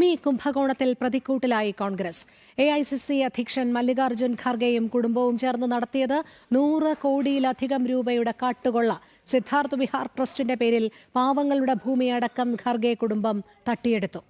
ഭൂമി കുംഭകോണത്തിൽ പ്രതിക്കൂട്ടിലായി കോൺഗ്രസ്. AICC അധ്യക്ഷൻ മല്ലികാർജ്ജുൻ ഖാർഗെയും കുടുംബവും ചേർന്ന് നടത്തിയത് 100 കോടിയിലധികം രൂപയുടെ കാട്ടുകൊള്ള. സിദ്ധാർത്ഥ് വിഹാർ ട്രസ്റ്റിന്റെ പേരിൽ പാവങ്ങളുടെ ഭൂമിയടക്കം ഖാർഗെ കുടുംബം തട്ടിയെടുത്തു.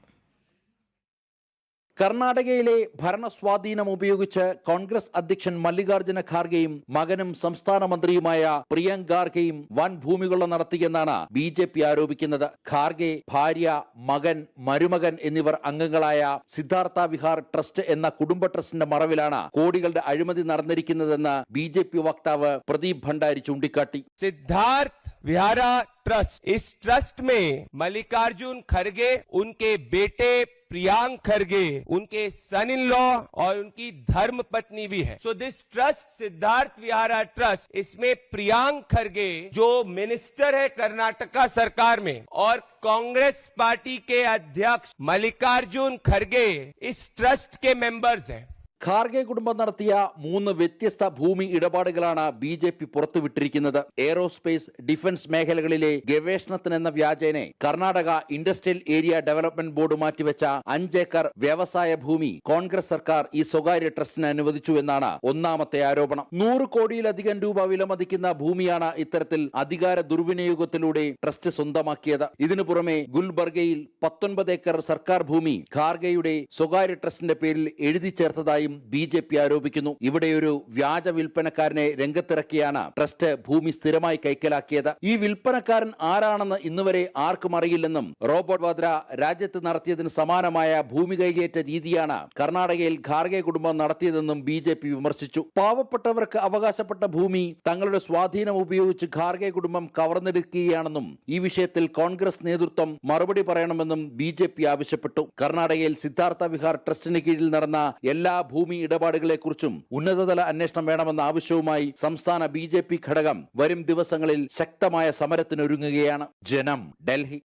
കർണാടകയിലെ ഭരണസ്വാധീനം ഉപയോഗിച്ച് കോൺഗ്രസ് അധ്യക്ഷൻ മല്ലികാർജ്ജുന ഖാർഗെയും മകനും സംസ്ഥാന മന്ത്രിയുമായ പ്രിയങ്ക് ഖാർഗെയും വൻ ഭൂമികൊള്ള നടത്തിയെന്നാണ് BJP ആരോപിക്കുന്നത്. ഖാർഗെ, ഭാര്യ, മകൻ, മരുമകൻ എന്നിവർ അംഗങ്ങളായ സിദ്ധാർത്ഥ വിഹാർ ട്രസ്റ്റ് എന്ന കുടുംബ ട്രസ്റ്റിന്റെ മറവിലാണ് കോടികളുടെ അഴിമതി നടന്നിരിക്കുന്നതെന്ന് BJP വക്താവ് പ്രദീപ് ഭണ്ഡാരി ചൂണ്ടിക്കാട്ടി. सिद्धार्थ विहारा ट्रस्ट, इस ट्रस्ट में मल्लिकार्जुन खड़गे, उनके बेटे प्रियांक खड़गे, उनके सन इन लॉ और उनकी धर्म पत्नी भी है. So this trust Siddharth Vihara trust, इसमें प्रियांक खड़गे जो मिनिस्टर है कर्नाटका सरकार में और कांग्रेस पार्टी के अध्यक्ष मल्लिकार्जुन खड़गे इस ट्रस्ट के मेंबर्स हैं. ഖാർഗെ കുടുംബം നടത്തിയ 3 വ്യത്യസ്ത ഭൂമി ഇടപാടുകളാണ് BJP പുറത്തുവിട്ടിരിക്കുന്നത്. എയ്റോസ്പേസ്, ഡിഫൻസ് മേഖലകളിലെ ഗവേഷണത്തിനെന്ന വ്യാജേനെ Karnataka industrial area development board മാറ്റിവെച്ച 5 ഏക്കർ വ്യവസായ ഭൂമി കോൺഗ്രസ് സർക്കാർ ഈ സ്വകാര്യ ട്രസ്റ്റിന് അനുവദിച്ചു എന്നാണ് ഒന്നാമത്തെ ആരോപണം. 100 കോടിയിലധികം രൂപ വിലമതിക്കുന്ന ഭൂമിയാണ് ഇത്തരത്തിൽ അധികാര ദുർവിനിയോഗത്തിലൂടെ ട്രസ്റ്റ് സ്വന്തമാക്കിയത്. ഇതിനു പുറമെ ഗുൽബർഗയിൽ 19 ഏക്കർ സർക്കാർ ഭൂമി ഖാർഗെയുടെ സ്വകാര്യ ട്രസ്റ്റിന്റെ പേരിൽ എഴുതി ചേർത്തതായും BJP ആരോപിക്കുന്നു. ഇവിടെ ഒരു വ്യാജ വിൽപ്പനക്കാരനെ രംഗത്തിറക്കിയാണ് ട്രസ്റ്റ് ഭൂമി സ്ഥിരമായി കൈക്കലാക്കിയത്. ഈ വിൽപ്പനക്കാരൻ ആരാണെന്ന് ഇന്നുവരെ ആർക്കും അറിയില്ലെന്നും റോബർട്ട് വാദ്ര രാജ്യത്ത് നടത്തിയതിന് സമാനമായ ഭൂമി കൈകേറ്റ രീതിയാണ് കർണാടകയിൽ ഖാർഗെ കുടുംബം നടത്തിയതെന്നും BJP വിമർശിച്ചു. പാവപ്പെട്ടവർക്ക് അവകാശപ്പെട്ട ഭൂമി തങ്ങളുടെ സ്വാധീനം ഉപയോഗിച്ച് ഖാർഗെ കുടുംബം കവർന്നെടുക്കുകയാണെന്നും ഈ വിഷയത്തിൽ കോൺഗ്രസ് നേതൃത്വം മറുപടി പറയണമെന്നും BJP ആവശ്യപ്പെട്ടു. കർണാടകയിൽ സിദ്ധാർത്ഥ വിഹാർ ട്രസ്റ്റിന് കീഴിൽ നടന്ന എല്ലാ ഭൂമി ഇടപാടുകളെക്കുറിച്ചും ഉന്നതതല അന്വേഷണം വേണമെന്ന ആവശ്യവുമായി സംസ്ഥാന BJP ഘടകം വരും ദിവസങ്ങളിൽ ശക്തമായ സമരത്തിനൊരുങ്ങുകയാണ്. ജനം, ഡൽഹി.